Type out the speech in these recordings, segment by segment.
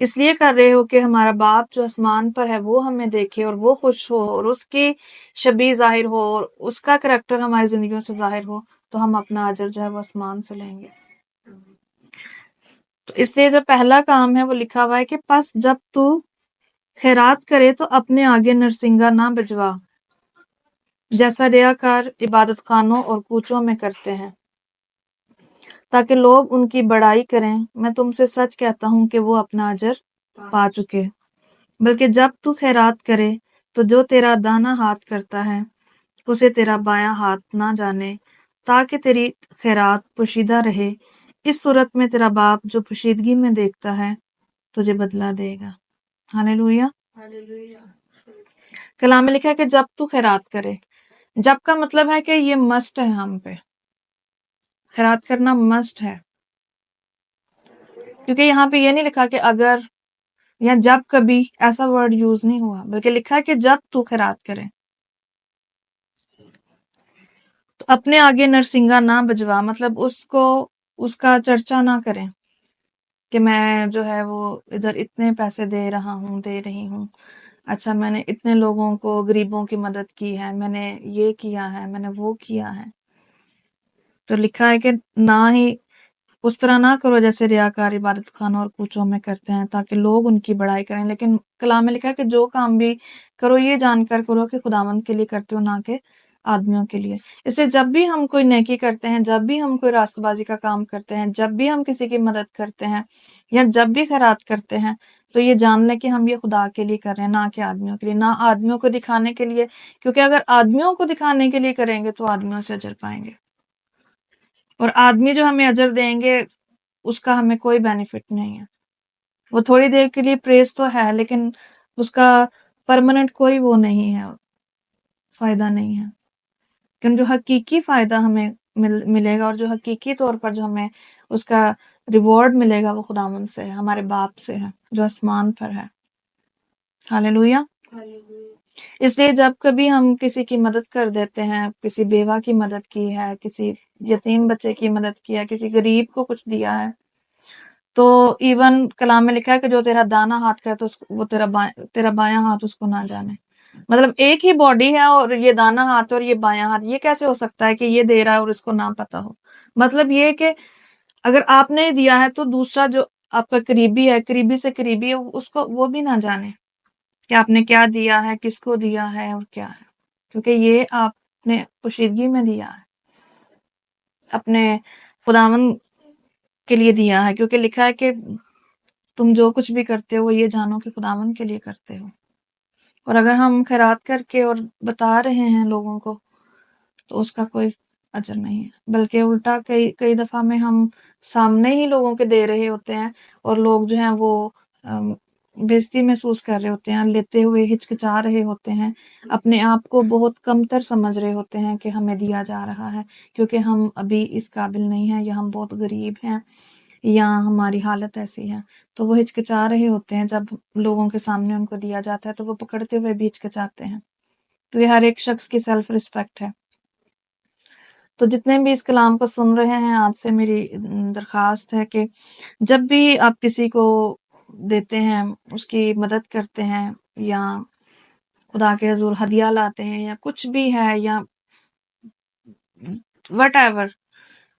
اس لیے کر رہے ہو کہ ہمارا باپ جو آسمان پر ہے وہ ہمیں دیکھے اور وہ خوش ہو اور اس کی شبیہ ظاہر ہو اور اس کا کریکٹر ہماری زندگیوں سے ظاہر ہو، تو ہم اپنا اجر جو ہے وہ آسمان سے لیں گے۔ تو اس لیے جو پہلا کام ہے وہ لکھا ہوا ہے کہ پس جب تو خیرات کرے تو اپنے آگے نرسنگا نہ بجوا، جیسا ریاکار عبادت خانوں اور کوچوں میں کرتے ہیں، تاکہ لوگ ان کی بڑائی کریں۔ میں تم سے سچ کہتا ہوں کہ وہ اپنا اجر پا چکے۔ بلکہ جب تو خیرات کرے تو جو تیرا دانا ہاتھ کرتا ہے اسے تیرا بایاں ہاتھ نہ جانے، تاکہ تیری خیرات پوشیدہ رہے۔ اس صورت میں تیرا باپ جو پوشیدگی میں دیکھتا ہے تجھے بدلہ دے گا۔ ہالےلویا۔ Hallelujah. کلام میں لکھا ہے کہ جب تو خیرات کرے۔ جب کا مطلب ہے کہ یہ مسٹ ہے، ہم پہ خیرات کرنا مسٹ ہے، کیونکہ یہاں پہ یہ نہیں لکھا کہ اگر یا جب کبھی، ایسا ورڈ یوز نہیں ہوا، بلکہ لکھا ہے کہ جب تو خیرات کرے تو اپنے آگے نرسنگا نہ بجوا، مطلب اس کا چرچا نہ کریں کہ میں جو ہے وہ ادھر اتنے پیسے دے رہا ہوں، دے رہی ہوں، اچھا میں نے اتنے لوگوں کو، غریبوں کی مدد کی ہے، میں نے یہ کیا ہے، میں نے وہ کیا ہے۔ تو لکھا ہے کہ نہ ہی اس طرح نہ کرو جیسے ریاکار عبادت خانوں اور کوچوں میں کرتے ہیں، تاکہ لوگ ان کی بڑائی کریں۔ لیکن کلام میں لکھا ہے کہ جو کام بھی کرو یہ جان کر کرو کہ خداوند کے لیے کرتے ہو، نہ کہ آدمیوں کے لیے۔ اس لیے جب بھی ہم کوئی نیکی کرتے ہیں، جب بھی ہم کوئی راست بازی کا کام کرتے ہیں، جب بھی ہم کسی کی مدد کرتے ہیں یا جب بھی خیرات کرتے ہیں، تو یہ جان لیں کہ ہم یہ خدا کے لیے کر رہے ہیں، نہ کہ آدمیوں کے لیے، نہ آدمیوں کو دکھانے کے لیے، کیونکہ اگر آدمیوں کو دکھانے کے لیے کریں گے تو آدمیوں سے اجر پائیں گے، اور آدمی جو ہمیں اجر دیں گے اس کا ہمیں کوئی بینیفٹ نہیں ہے۔ وہ تھوڑی دیر کے لیے پریز تو ہے، لیکن اس کا پرماننٹ کوئی وہ نہیں ہے، فائدہ نہیں ہے۔ لیکن جو حقیقی فائدہ ہمیں ملے گا اور جو حقیقی طور پر جو ہمیں اس کا ریوارڈ ملے گا، وہ خداوند سے ہے، ہمارے باپ سے ہے جو آسمان پر ہے۔ ہالےلویا۔ Hallelujah. اس لیے جب کبھی ہم کسی کی مدد کر دیتے ہیں، کسی بیوہ کی مدد کی ہے، کسی یتیم بچے کی مدد کی ہے، کسی غریب کو کچھ دیا ہے، تو ایون کلام میں لکھا ہے کہ جو تیرا دانا ہاتھ کرے تو وہ تیرا بایاں ہاتھ اس کو نہ جانے۔ مطلب ایک ہی باڈی ہے اور یہ دانا ہاتھ اور یہ بایاں ہاتھ، یہ کیسے ہو سکتا ہے کہ یہ دے رہا ہے اور اس کو نہ پتا ہو؟ مطلب یہ کہ اگر آپ نے دیا ہے تو دوسرا جو آپ کا قریبی ہے، قریبی سے قریبی ہے، اس کو وہ بھی نہ جانے کہ آپ نے کیا دیا ہے، کس کو دیا ہے اور کیا ہے، کیونکہ یہ آپ نے پوشیدگی میں دیا ہے، اپنے خداوند کے لیے دیا ہے، کیونکہ لکھا ہے کہ تم جو کچھ بھی کرتے ہو یہ جانو کہ خداوند کے لیے کرتے ہو۔ اور اگر ہم خیرات کر کے اور بتا رہے ہیں لوگوں کو تو اس کا کوئی اجر نہیں ہے، بلکہ الٹا کئی دفعہ میں ہم سامنے ہی لوگوں کے دے رہے ہوتے ہیں اور لوگ جو ہیں وہ بےزتی محسوس کر رہے ہوتے ہیں، لیتے ہوئے ہچکچا رہے ہوتے ہیں، اپنے آپ کو بہت کمتر سمجھ رہے ہوتے ہیں کہ ہمیں دیا جا رہا ہے کیونکہ ہم ابھی اس قابل نہیں ہیں، یا ہم بہت غریب ہیں، یا ہماری حالت ایسی ہے، تو وہ ہچکچا رہے ہوتے ہیں۔ جب لوگوں کے سامنے ان کو دیا جاتا ہے تو وہ پکڑتے ہوئے بھی ہچکچاتے ہیں، کیونکہ ہر ایک شخص کی سیلف رسپیکٹ ہے۔ تو جتنے بھی اس کلام کو سن رہے ہیں، آج سے میری درخواست ہے کہ جب بھی آپ کسی کو دیتے ہیں، اس کی مدد کرتے ہیں، یا خدا کے حضور ہدیہ لاتے ہیں، یا کچھ بھی ہے، یا وٹ ایور،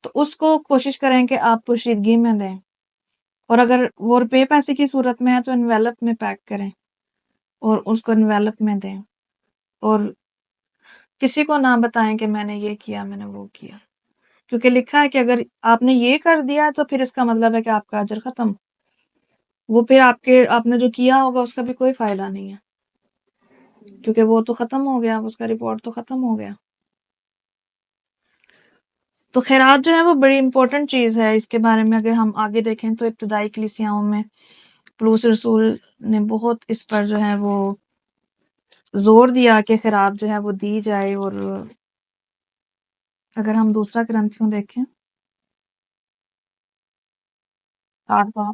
تو اس کو کوشش کریں کہ آپ پوشیدگی میں دیں، اور اگر وہ روپے پیسے کی صورت میں ہے تو انویلپ میں پیک کریں اور اس کو انویلپ میں دیں، اور کسی کو نہ بتائیں کہ میں نے یہ کیا، میں نے وہ کیا، کیونکہ لکھا ہے کہ اگر آپ نے یہ کر دیا تو پھر اس کا مطلب ہے کہ آپ کا اجر ختم، وہ پھر آپ نے جو کیا ہوگا اس کا بھی کوئی فائدہ نہیں ہے، کیونکہ وہ تو ختم ہو گیا، اس کا رپورٹ تو ختم ہو گیا۔ تو خیرات جو ہے وہ بڑی امپورٹنٹ چیز ہے۔ اس کے بارے میں اگر ہم آگے دیکھیں تو ابتدائی کلیسیاؤں میں پولس رسول نے بہت اس پر جو ہے وہ زور دیا کہ خیرات جو ہے وہ دی جائے۔ اور اگر ہم دوسرا کرنتھیوں دیکھیں 8 باب،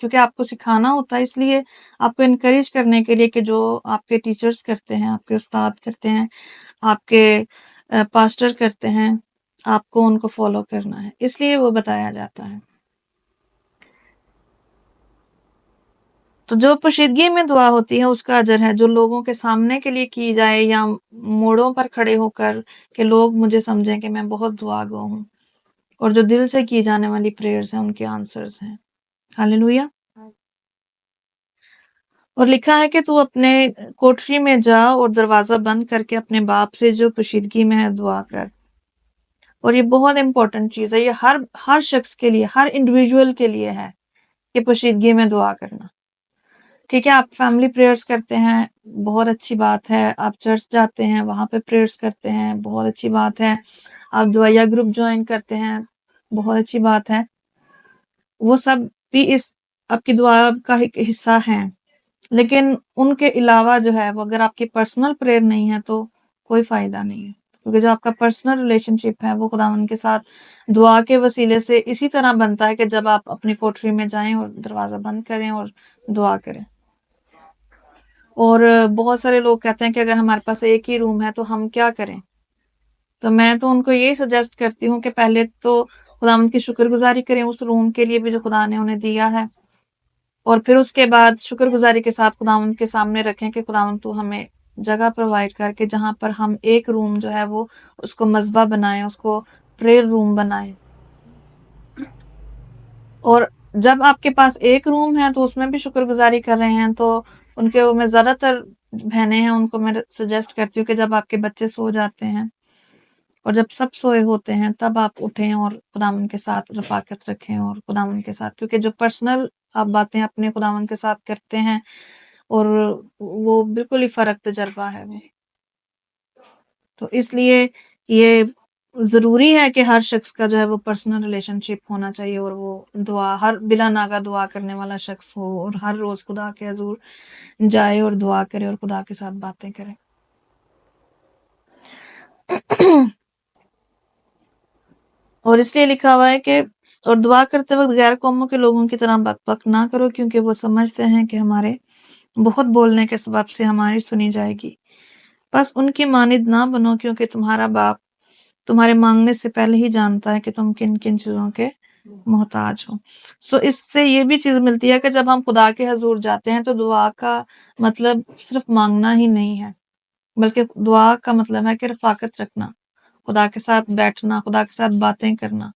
کیونکہ آپ کو سکھانا ہوتا ہے، اس لیے آپ کو انکریج کرنے کے لیے کہ جو آپ کے ٹیچرز کرتے ہیں، آپ کے استاد کرتے ہیں، آپ کے پاسٹر کرتے ہیں، آپ کو ان کو فالو کرنا ہے، اس لیے وہ بتایا جاتا ہے۔ تو جو پوشیدگی میں دعا ہوتی ہے اس کا اجر ہے، جو لوگوں کے سامنے کے لیے کی جائے یا موڑوں پر کھڑے ہو کر کہ لوگ مجھے سمجھیں کہ میں بہت دعا گو ہوں، اور جو دل سے کی جانے والی پریئرز ہیں ان کے آنسرز ہیں۔ ہاللویا۔ اور لکھا ہے کہ تو اپنے کوٹری میں جا اور دروازہ بند کر کے اپنے باپ سے جو پوشیدگی میں ہے دعا کر۔ اور یہ بہت امپورٹنٹ چیز ہے، یہ ہر شخص کے لیے، ہر انڈیویجول کے لیے ہے کہ پوشیدگی میں دعا کرنا۔ ٹھیک ہے، آپ فیملی پریئرز کرتے ہیں، بہت اچھی بات ہے، آپ چرچ جاتے ہیں وہاں پہ پریئرز کرتے ہیں، بہت اچھی بات ہے، آپ دعائیا گروپ جوائن کرتے ہیں، بہت اچھی بات ہے، وہ سب بھی اس آپ کی دعا کا ایک حصہ ہیں، لیکن ان کے علاوہ جو ہے وہ اگر آپ کی پرسنل پریئر نہیں ہے تو کوئی فائدہ نہیں ہے، کیونکہ جو آپ کا پرسنل ریلیشن شپ ہے وہ خداوند کے ساتھ دعا کے وسیلے سے اسی طرح بنتا ہے کہ جب آپ اپنی کوٹری میں جائیں اور دروازہ بند کریں اور دعا کریں۔ اور بہت سارے لوگ کہتے ہیں کہ اگر ہمارے پاس ایک ہی روم ہے تو ہم کیا کریں؟ تو میں تو ان کو یہی سجیسٹ کرتی ہوں کہ پہلے تو خداوند کی شکر گزاری کریں اس روم کے لیے بھی جو خدا نے انہیں دیا ہے، اور پھر اس کے بعد شکر گزاری کے ساتھ خداوند کے سامنے رکھیں کہ خداوند تو ہمیں جگہ پرووائڈ کر کے جہاں پر ہم ایک روم جو ہے وہ اس کو مذبح بنائیں، اس کو پریئر روم بنائیں۔ اور جب آپ کے پاس ایک روم ہے تو اس میں بھی شکر گزاری کر رہے ہیں، تو ان کے میں زیادہ تر بہنیں ہیں ان کو میں سجیسٹ کرتی ہوں کہ جب آپ کے بچے سو جاتے ہیں اور جب سب سوئے ہوتے ہیں تب آپ اٹھیں اور خداوند کے ساتھ رفاقت رکھیں، اور خداوند کے ساتھ، کیونکہ جو پرسنل آپ باتیں اپنے خداوند کے ساتھ کرتے ہیں اور وہ بالکل ہی فرق تجربہ ہے وہ۔ تو اس لیے یہ ضروری ہے کہ ہر شخص کا جو ہے وہ پرسنل ریلیشن شپ ہونا چاہیے، اور وہ دعا ہر بلا ناگا دعا کرنے والا شخص ہو، اور ہر روز خدا کے حضور جائے اور دعا کرے اور خدا کے ساتھ باتیں کرے۔ اور اس لیے لکھا ہوا ہے کہ اور دعا کرتے وقت غیر قوموں کے لوگوں کی طرح بک بک نہ کرو، کیونکہ وہ سمجھتے ہیں کہ ہمارے بہت بولنے کے سبب سے ہماری سنی جائے گی، بس ان کی مانند نہ بنو، کیونکہ تمہارا باپ تمہارے مانگنے سے پہلے ہی جانتا ہے کہ تم کن کن چیزوں کے محتاج ہو۔ اس سے یہ بھی چیز ملتی ہے کہ جب ہم خدا کے حضور جاتے ہیں تو دعا کا مطلب صرف مانگنا ہی نہیں ہے، بلکہ دعا کا مطلب ہے کہ رفاقت رکھنا، خدا کے ساتھ بیٹھنا، خدا کے ساتھ باتیں کرنا،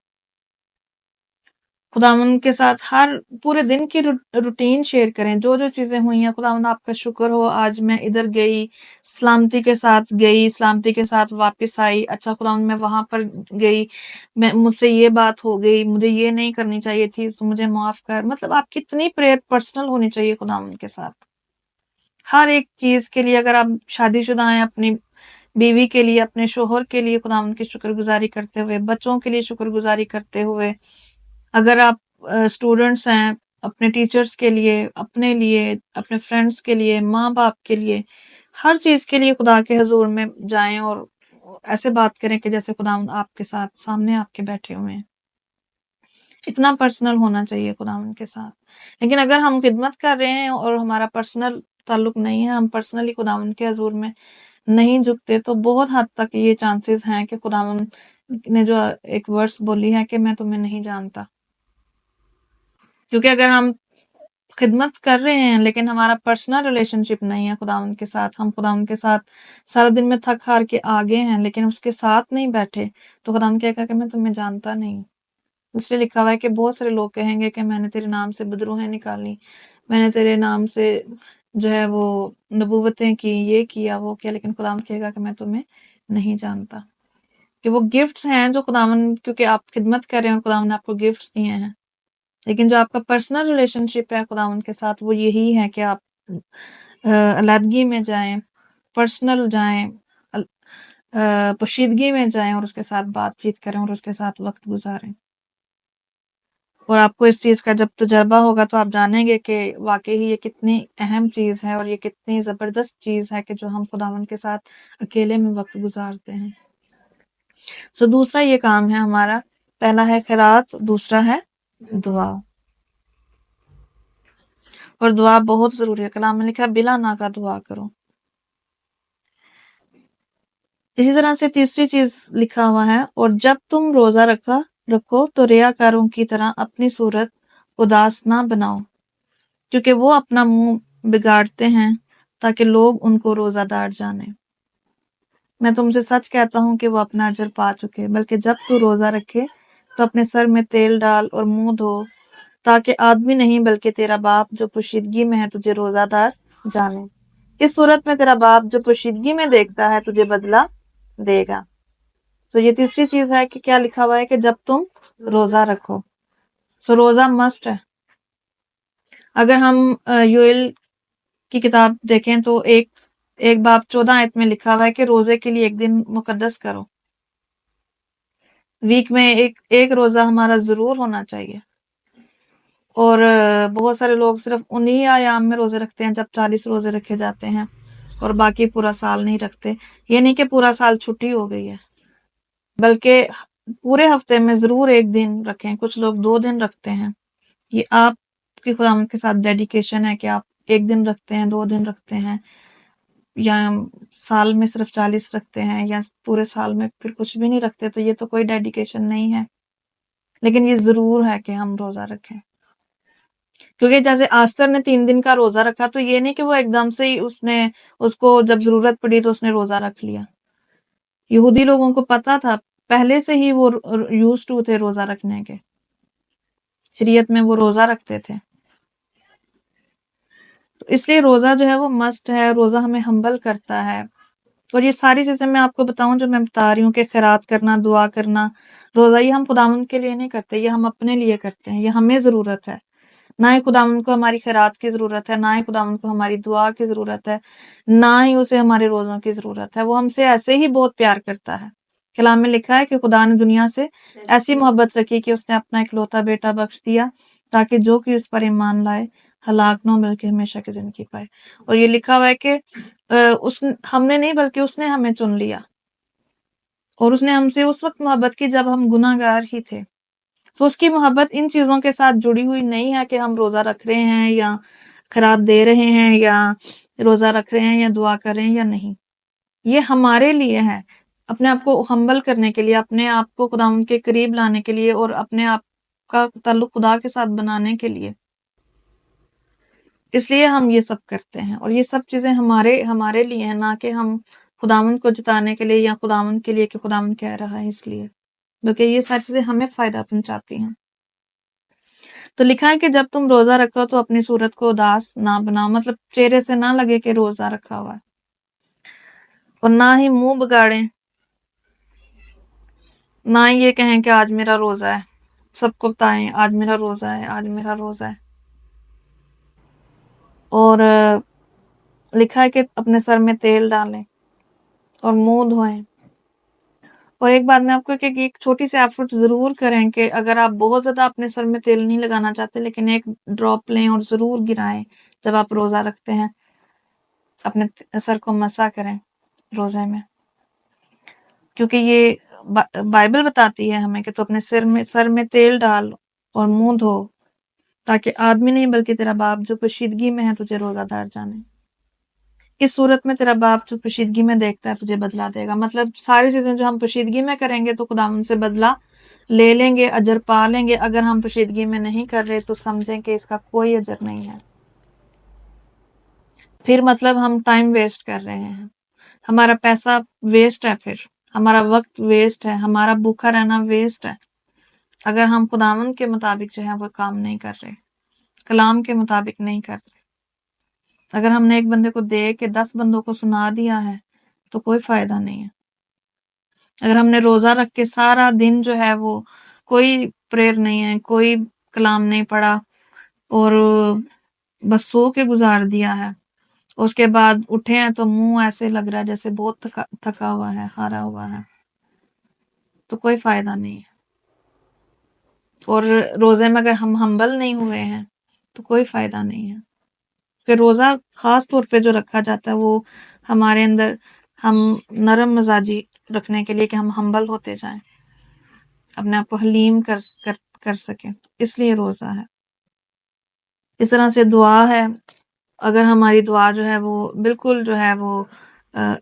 خداوند کے ساتھ ہر پورے دن کی روٹین شیئر کریں، جو جو چیزیں ہوئی ہیں، خداوند آپ کا شکر ہو آج میں ادھر گئی، سلامتی کے ساتھ گئی، سلامتی کے ساتھ واپس آئی، اچھا خداوند میں وہاں پر گئی، مجھ سے یہ بات ہو گئی، مجھے یہ نہیں کرنی چاہیے تھی تو مجھے معاف کر۔ مطلب آپ کی اتنی پریئر پرسنل ہونی چاہیے خداوند کے ساتھ ہر ایک چیز کے لیے۔ اگر آپ شادی شدہ ہیں، اپنی بیوی کے لیے، اپنے شوہر کے لیے خداوند کی شکر گزاری کرتے ہوئے، بچوں کے لیے شکر گزاری کرتے ہوئے، اگر آپ اسٹوڈنٹس ہیں اپنے ٹیچرز کے لیے، اپنے لیے، اپنے فرینڈس کے لیے، ماں باپ کے لیے، ہر چیز کے لیے خدا کے حضور میں جائیں اور ایسے بات کریں کہ جیسے خداوند آپ کے ساتھ سامنے آپ کے بیٹھے ہوئے ہیں۔ اتنا پرسنل ہونا چاہیے خداوند کے ساتھ۔ لیکن اگر ہم خدمت کر رہے ہیں اور ہمارا پرسنل تعلق نہیں ہے، ہم پرسنلی خداوند کے حضور میں نہیں جھکتے، تو بہت حد تک یہ چانسز ہیں کہ خداوند نے جو ایک ورس بولی ہے کہ میں تمہیں نہیں جانتا۔ کیونکہ اگر ہم خدمت کر رہے ہیں لیکن ہمارا پرسنل ریلیشن شپ نہیں ہے خداوند کے ساتھ، ہم خداوند کے ساتھ سارا دن میں تھک ہار کے آگے ہیں لیکن اس کے ساتھ نہیں بیٹھے، تو خداوند کہے گا کہ میں تمہیں جانتا نہیں۔ اس لیے لکھا ہوا ہے کہ بہت سارے لوگ کہیں گے کہ میں نے تیرے نام سے بدروہیں نکالی، میں نے تیرے نام سے جو ہے وہ نبوتیں کی، یہ کیا وہ کیا، لیکن خداوند کہے گا کہ میں تمہیں نہیں جانتا۔ کہ وہ گفٹس ہیں جو خداوند، کیونکہ آپ خدمت کر رہے ہیں اور خداوند نے آپ کو گفٹس دیے ہیں، لیکن جو آپ کا پرسنل ریلیشن شپ ہے خداوند کے ساتھ وہ یہی ہے کہ آپ علیحدگی میں جائیں، پرسنل جائیں، پوشیدگی میں جائیں اور اس کے ساتھ بات چیت کریں اور اس کے ساتھ وقت گزاریں۔ اور آپ کو اس چیز کا جب تجربہ ہوگا تو آپ جانیں گے کہ واقعی یہ کتنی اہم چیز ہے اور یہ کتنی زبردست چیز ہے کہ جو ہم خداوند کے ساتھ اکیلے میں وقت گزارتے ہیں۔ دوسرا یہ کام ہے ہمارا، پہلا ہے خیرات، دوسرا ہے دعا۔ اور دعا بہت ضروری ہے. کلام میں لکھا بلا نا کا دعا کرو. اسی طرح سے تیسری چیز لکھا ہوا ہے، اور جب تم روزہ رکھو تو ریاکاروں کی طرح اپنی صورت اداس نہ بناؤ، کیونکہ وہ اپنا منہ بگاڑتے ہیں تاکہ لوگ ان کو روزہ دار جانیں. میں تم سے سچ کہتا ہوں کہ وہ اپنا اجر پا چکے. بلکہ جب تو روزہ رکھے تو اپنے سر میں تیل ڈال اور منہ دھو، تاکہ آدمی نہیں بلکہ تیرا باپ جو پوشیدگی میں ہے تجھے روزہ دار جانے. اس صورت میں تیرا باپ جو پوشیدگی میں دیکھتا ہے تجھے بدلہ دے گا. تو یہ تیسری چیز ہے کہ کیا لکھا ہوا ہے کہ جب تم روزہ رکھو. سو روزہ مسٹ ہے. اگر ہم یوئل کی کتاب دیکھیں تو ایک باب 14 آیت میں لکھا ہوا ہے کہ روزے کے لیے ایک دن مقدس کرو. ویک میں ایک روزہ ہمارا ضرور ہونا چاہیے. اور بہت سارے لوگ صرف انہی ایام میں روزے رکھتے ہیں جب 40 روزے رکھے جاتے ہیں، اور باقی پورا سال نہیں رکھتے. یہ نہیں کہ پورا سال چھٹی ہو گئی ہے، بلکہ پورے ہفتے میں ضرور ایک دن رکھیں. کچھ لوگ 2 دن رکھتے ہیں. یہ آپ کی خداوند کے ساتھ ڈیڈیکیشن ہے کہ آپ ایک دن رکھتے ہیں، 2 دن رکھتے ہیں، یا سال میں صرف 40 رکھتے ہیں، یا پورے سال میں پھر کچھ بھی نہیں رکھتے. تو یہ تو کوئی ڈیڈیکیشن نہیں ہے. لیکن یہ ضرور ہے کہ ہم روزہ رکھیں. کیونکہ جیسے آستر نے 3 دن کا روزہ رکھا، تو یہ نہیں کہ وہ ایک دم سے ہی اس کو جب ضرورت پڑی تو اس نے روزہ رکھ لیا. یہودی لوگوں کو پتا تھا، پہلے سے ہی وہ یوز ٹو تھے روزہ رکھنے کے. شریعت میں وہ روزہ رکھتے تھے. تو اس لیے روزہ جو ہے وہ مسٹ ہے. روزہ ہمیں ہمبل کرتا ہے. اور یہ ساری چیزیں میں آپ کو بتاؤں جو میں بتا رہی ہوں کہ خیرات کرنا، دعا کرنا، روزہ، یہ ہم خداوند کے لیے نہیں کرتے، یہ ہم اپنے لیے کرتے ہیں. یہ ہمیں ضرورت ہے. نہ ہی خداوند کو ہماری خیرات کی ضرورت ہے، نہ ہی خداوند کو ہماری دعا کی ضرورت ہے، نہ ہی اسے ہمارے روزوں کی ضرورت ہے. وہ ہم سے ایسے ہی بہت پیار کرتا ہے. کلام میں لکھا ہے کہ خدا نے دنیا سے ایسی محبت رکھی کہ اس نے اپنا اکلوتا بیٹا بخش دیا تاکہ جو کہ اس پر ایمان لائے ہلاک نہ ہو بلکہ ہمیشہ کی زندگی پائے. اور یہ لکھا ہوا ہے کہ ہم نے نہیں بلکہ اس نے ہمیں چن لیا، اور اس نے ہم سے اس وقت محبت کی جب ہم گناہ گار ہی تھے. سو اس کی محبت ان چیزوں کے ساتھ جڑی ہوئی نہیں ہے کہ ہم روزہ رکھ رہے ہیں یا خیرات دے رہے ہیں یا روزہ رکھ رہے ہیں یا دعا کر رہے ہیں یا نہیں. یہ ہمارے لیے ہے، اپنے آپ کو ہمبل کرنے کے لیے، اپنے آپ کو خداوند کے قریب لانے کے لیے، اور اپنے آپ کا تعلق خدا کے ساتھ بنانے کے لیے. اس لیے ہم یہ سب کرتے ہیں، اور یہ سب چیزیں ہمارے لیے ہیں، نہ کہ ہم خداوند کو جتانے کے لیے یا خداوند کے لیے کہ خداوند کہہ رہا ہے اس لیے، بلکہ یہ ساری چیزیں ہمیں فائدہ پہنچاتی ہیں. تو لکھا ہے کہ جب تم روزہ رکھو تو اپنی صورت کو اداس نہ بناؤ، مطلب چہرے سے نہ لگے کہ روزہ رکھا ہوا ہے. اور نہ ہی منہ بگاڑیں، نہ ہی یہ کہیں کہ آج میرا روزہ ہے، سب کو بتائیں آج میرا روزہ ہے، آج میرا روزہ ہے. اور لکھا ہے کہ اپنے سر میں تیل ڈالیں اور منہ دھوئیں. اور ایک بات میں آپ کو کہ ایک چھوٹی سی ایفرٹ ضرور کریں کہ اگر آپ بہت زیادہ اپنے سر میں تیل نہیں لگانا چاہتے، لیکن ایک ڈراپ لیں اور ضرور گرائیں جب آپ روزہ رکھتے ہیں، اپنے سر کو مسا کریں روزے میں. کیونکہ یہ بائبل بتاتی ہے ہمیں کہ تو اپنے سر میں تیل ڈال اور منہ دھو، تاکہ آدمی نہیں بلکہ تیرا باپ جو پوشیدگی میں ہے تجھے روزہ دار جانے. اس صورت میں تیرا باپ جو پوشیدگی میں دیکھتا ہے تجھے بدلہ دے گا. مطلب ساری چیزیں جو ہم پوشیدگی میں کریں گے تو خداوند سے بدلہ لے لیں گے، اجر پا لیں گے. اگر ہم پوشیدگی میں نہیں کر رہے تو سمجھیں کہ اس کا کوئی اجر نہیں ہے. پھر مطلب ہم ٹائم ویسٹ کر رہے ہیں، ہمارا پیسہ ویسٹ ہے، پھر ہمارا وقت ویسٹ ہے، ہمارا بھوکا رہنا ویسٹ ہے، اگر ہم خداوند کے مطابق جو ہے وہ کام نہیں کر رہے، کلام کے مطابق نہیں کر رہے. اگر ہم نے ایک بندے کو دے کے 10 بندوں کو سنا دیا ہے تو کوئی فائدہ نہیں ہے. اگر ہم نے روزہ رکھ کے سارا دن جو ہے وہ کوئی پریئر نہیں ہے، کوئی کلام نہیں پڑھا، اور بس سو کے گزار دیا ہے، اس کے بعد اٹھے ہیں تو منہ ایسے لگ رہا ہے جیسے بہت تھکا ہوا ہے، ہارا ہوا ہے، تو کوئی فائدہ نہیں ہے. اور روزے میں اگر ہم ہمبل نہیں ہوئے ہیں تو کوئی فائدہ نہیں ہے. کہ روزہ خاص طور پہ جو رکھا جاتا ہے وہ ہمارے اندر ہم نرم مزاجی رکھنے کے لیے کہ ہم ہمبل ہوتے جائیں، اپنے آپ کو حلیم کر سکیں، اس لیے روزہ ہے. اس طرح سے دعا ہے، اگر ہماری دعا جو ہے وہ بالکل جو ہے وہ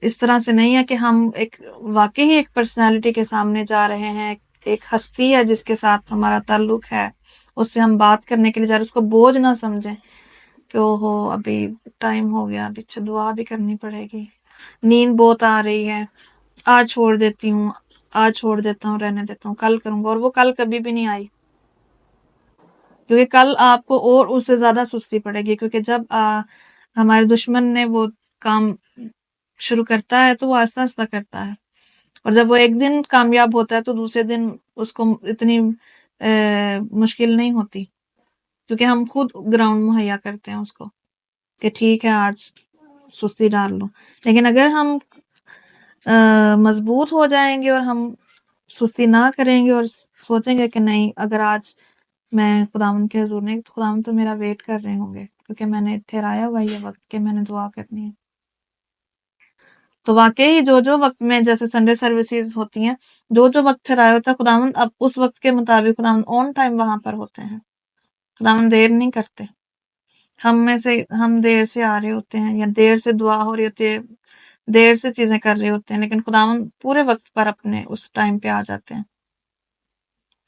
اس طرح سے نہیں ہے کہ ہم ایک واقعی ایک پرسنالٹی کے سامنے جا رہے ہیں، ایک ہستی ہے جس کے ساتھ ہمارا تعلق ہے، اس سے ہم بات کرنے کے لیے جا رہے ہیں، اس کو بوجھ نہ سمجھیں کہ اوہو ابھی ٹائم ہو گیا، ابھی دعا بھی کرنی پڑے گی، نیند بہت آ رہی ہے، آج چھوڑ دیتی ہوں، آج چھوڑ دیتا ہوں، رہنے دیتا ہوں، کل کروں گا، اور وہ کل کبھی بھی نہیں آئی، کیونکہ کل آپ کو اور اس سے زیادہ سستی پڑے گی، کیونکہ جب ہمارے دشمن نے وہ کام شروع کرتا ہے تو وہ آہستہ آہستہ کرتا ہے، اور جب وہ ایک دن کامیاب ہوتا ہے تو دوسرے دن اس کو اتنی مشکل نہیں ہوتی، کیونکہ ہم خود گراؤنڈ مہیا کرتے ہیں اس کو کہ ٹھیک ہے آج سستی ڈال لو۔ لیکن اگر ہم مضبوط ہو جائیں گے اور ہم سستی نہ کریں گے اور سوچیں گے کہ نہیں، اگر آج میں خداوند کے حضور نہیں تو خداوند تو میرا ویٹ کر رہے ہوں گے، کیونکہ میں نے ٹھہرایا ہوا یہ وقت کہ میں نے دعا کرنی ہے، تو واقعی جو وقت میں جیسے سنڈے سروسز ہوتی ہیں، جو وقت ٹھہرایا ہوتا ہے خداوند اب اس وقت کے مطابق خداوند آن ٹائم وہاں پر ہوتے ہیں، خداوند دیر نہیں کرتے۔ ہم دیر سے آ رہے ہوتے ہیں یا دیر سے دعا ہو رہی ہوتی ہے، دیر سے چیزیں کر رہے ہوتے ہیں، لیکن خداوند پورے وقت پر اپنے اس ٹائم پہ آ جاتے ہیں،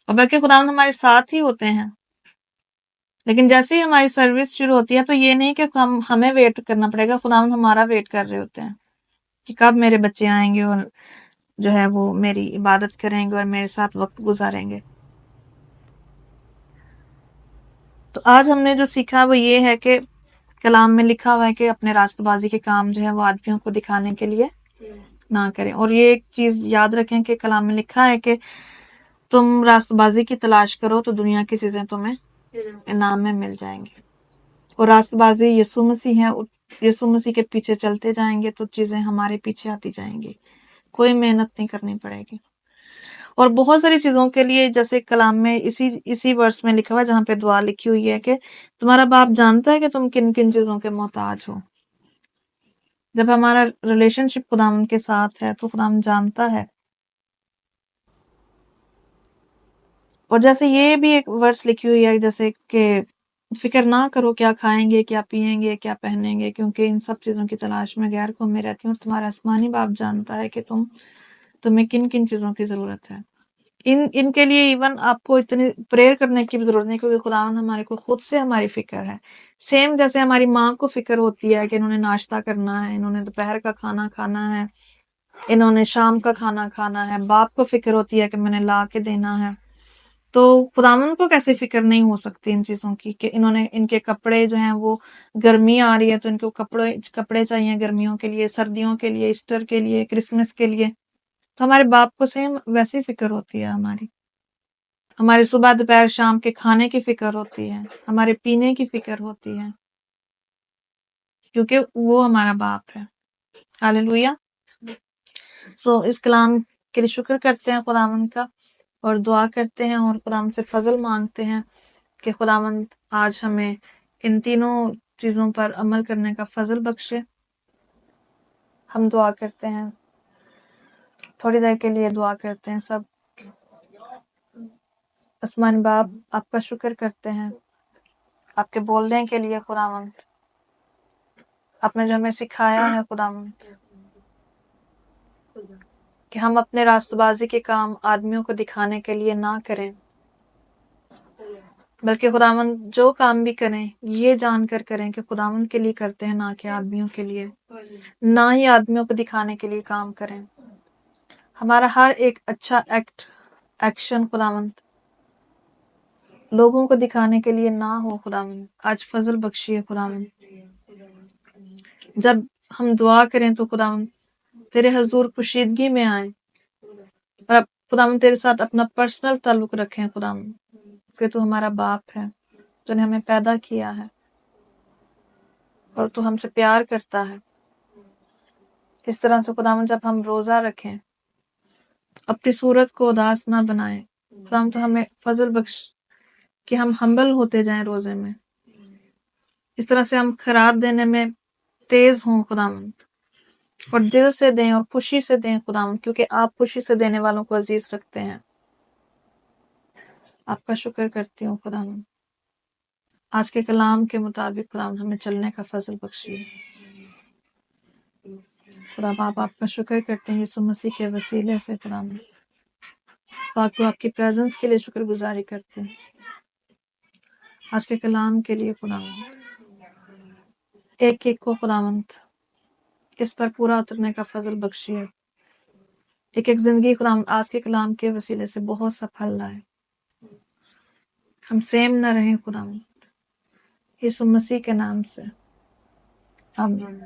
اور بلکہ خداوند ہمارے ساتھ ہی ہوتے ہیں۔ لیکن جیسے ہی ہماری سروس شروع ہوتی ہے تو یہ نہیں کہ ہمیں ویٹ کرنا پڑے گا، خداوند ہمارا ویٹ کر رہے ہوتے ہیں کہ کب میرے بچے آئیں گے اور جو ہے وہ میری عبادت کریں گے اور میرے ساتھ وقت گزاریں گے۔ تو آج ہم نے جو سیکھا وہ یہ ہے کہ کلام میں لکھا ہوا ہے کہ اپنے راست بازی کے کام جو ہے وہ آدمیوں کو دکھانے کے لیے نہ کریں، اور یہ ایک چیز یاد رکھیں کہ کلام میں لکھا ہے کہ تم راست بازی کی تلاش کرو تو دنیا کی چیزیں تمہیں انعام میں مل جائیں گی، اور راست بازی یسوع مسیح ہے، یسوع مسیح کے پیچھے چلتے جائیں گے تو چیزیں ہمارے پیچھے آتی جائیں گی، کوئی محنت نہیں کرنی پڑے گی۔ اور بہت ساری چیزوں کے لیے جیسے کلام میں اسی ورس میں لکھا ہوا ہے جہاں پہ دعا لکھی ہوئی ہے کہ تمہارا باپ جانتا ہے کہ تم کن کن چیزوں کے محتاج ہو۔ جب ہمارا ریلیشن شپ خداوند کے ساتھ ہے تو خداوند جانتا ہے۔ اور جیسے یہ بھی ایک ورس لکھی ہوئی ہے جیسے کہ فکر نہ کرو کیا کھائیں گے، کیا پیئیں گے، کیا پہنیں گے، کیونکہ ان سب چیزوں کی تلاش میں غیر قوم میں رہتی ہوں، اور تمہارا آسمانی باپ جانتا ہے کہ تمہیں کن کن چیزوں کی ضرورت ہے۔ ان کے لیے ایون آپ کو اتنی پریئر کرنے کی بھی ضرورت نہیں، کیونکہ خداوند ہمارے کو خود سے ہماری فکر ہے، سیم جیسے ہماری ماں کو فکر ہوتی ہے کہ انہوں نے ناشتہ کرنا ہے، انہوں نے دوپہر کا کھانا کھانا ہے، انہوں نے شام کا کھانا کھانا ہے، باپ کو فکر ہوتی ہے کہ میں نے لا کے دینا ہے، تو خداوند کو کیسے فکر نہیں ہو سکتی ان چیزوں کی کہ انہوں نے ان کے کپڑے جو ہیں وہ گرمی آ رہی ہے تو ان کو کپڑے چاہیے گرمیوں کے لیے، سردیوں کے لیے، ایسٹر کے لیے، کرسمس کے لیے، تو ہمارے باپ کو سیم ویسے فکر ہوتی ہے، ہمارے صبح دوپہر شام کے کھانے کی فکر ہوتی ہے، ہمارے پینے کی فکر ہوتی ہے، کیونکہ وہ ہمارا باپ ہے۔ ہاللویہ۔ سو اس کلام کے لیے شکر کرتے ہیں خداوند کا، اور دعا کرتے ہیں اور خداوند سے فضل مانگتے ہیں کہ خداوند آج ہمیں ان تینوں چیزوں پر عمل کرنے کا فضل بخشے۔ ہم دعا کرتے ہیں، تھوڑی دیر کے لیے دعا کرتے ہیں سب۔ آسمانی باپ، آپ کا شکر کرتے ہیں آپ کے بولنے کے لیے خداوند، آپ نے جو ہمیں سکھایا ہے خداوند کہ ہم اپنے راست بازی کے کام آدمیوں کو دکھانے کے لیے نہ کریں، بلکہ خداوند جو کام بھی کریں یہ جان کر کریں کہ خداوند کے لیے کرتے ہیں، نہ کہ آدمیوں کے لیے، نہ ہی آدمیوں کو دکھانے کے لیے کام کریں۔ ہمارا ہر ایک اچھا ایکشن خداوند لوگوں کو دکھانے کے لیے نہ ہو خداوند، آج فضل بخشیے خداوند۔ جب ہم دعا کریں تو خداوند تیرے حضور پوشیدگی میں آئیں، اور اب خداوند تیرے ساتھ اپنا پرسنل تعلق رکھیں خداوند، کہ تو ہمارا باپ ہے، تو نے ہمیں پیدا کیا ہے اور تو ہم سے پیار کرتا ہے۔ اس طرح سے خداوند جب ہم روزہ رکھیں اپنی صورت کو اداس نہ بنائیں خداوند، تو ہمیں فضل بخش کہ ہم ہمبل ہوتے جائیں روزے میں، اس طرح سے ہم خیرات دینے میں تیز ہوں خداوند، اور دل سے دیں اور خوشی سے دیں خداوند، کیونکہ آپ خوشی سے دینے والوں کو عزیز رکھتے ہیں۔ آپ کا شکر کرتی ہوں خداوند، آج کے کلام کے مطابق خداوند ہمیں چلنے کا فضل بخشیے۔ خدا باپ آپ کا شکر کرتے ہیں یسوع مسیح کے وسیلے سے خداوند پاک کو آپ کی پریزنس کے لیے شکر گزاری کرتے ہیں، آج کے کلام کے لیے خداوند ایک ایک کو خداوند اس پر پورا اترنے کا فضل بخشیے، ایک ایک زندگی خداوند آج کے کلام کے وسیلے سے بہت سا پھل لائے، ہم سیم نہ رہیں خداوند، یسوع مسیح کے نام سے آمین۔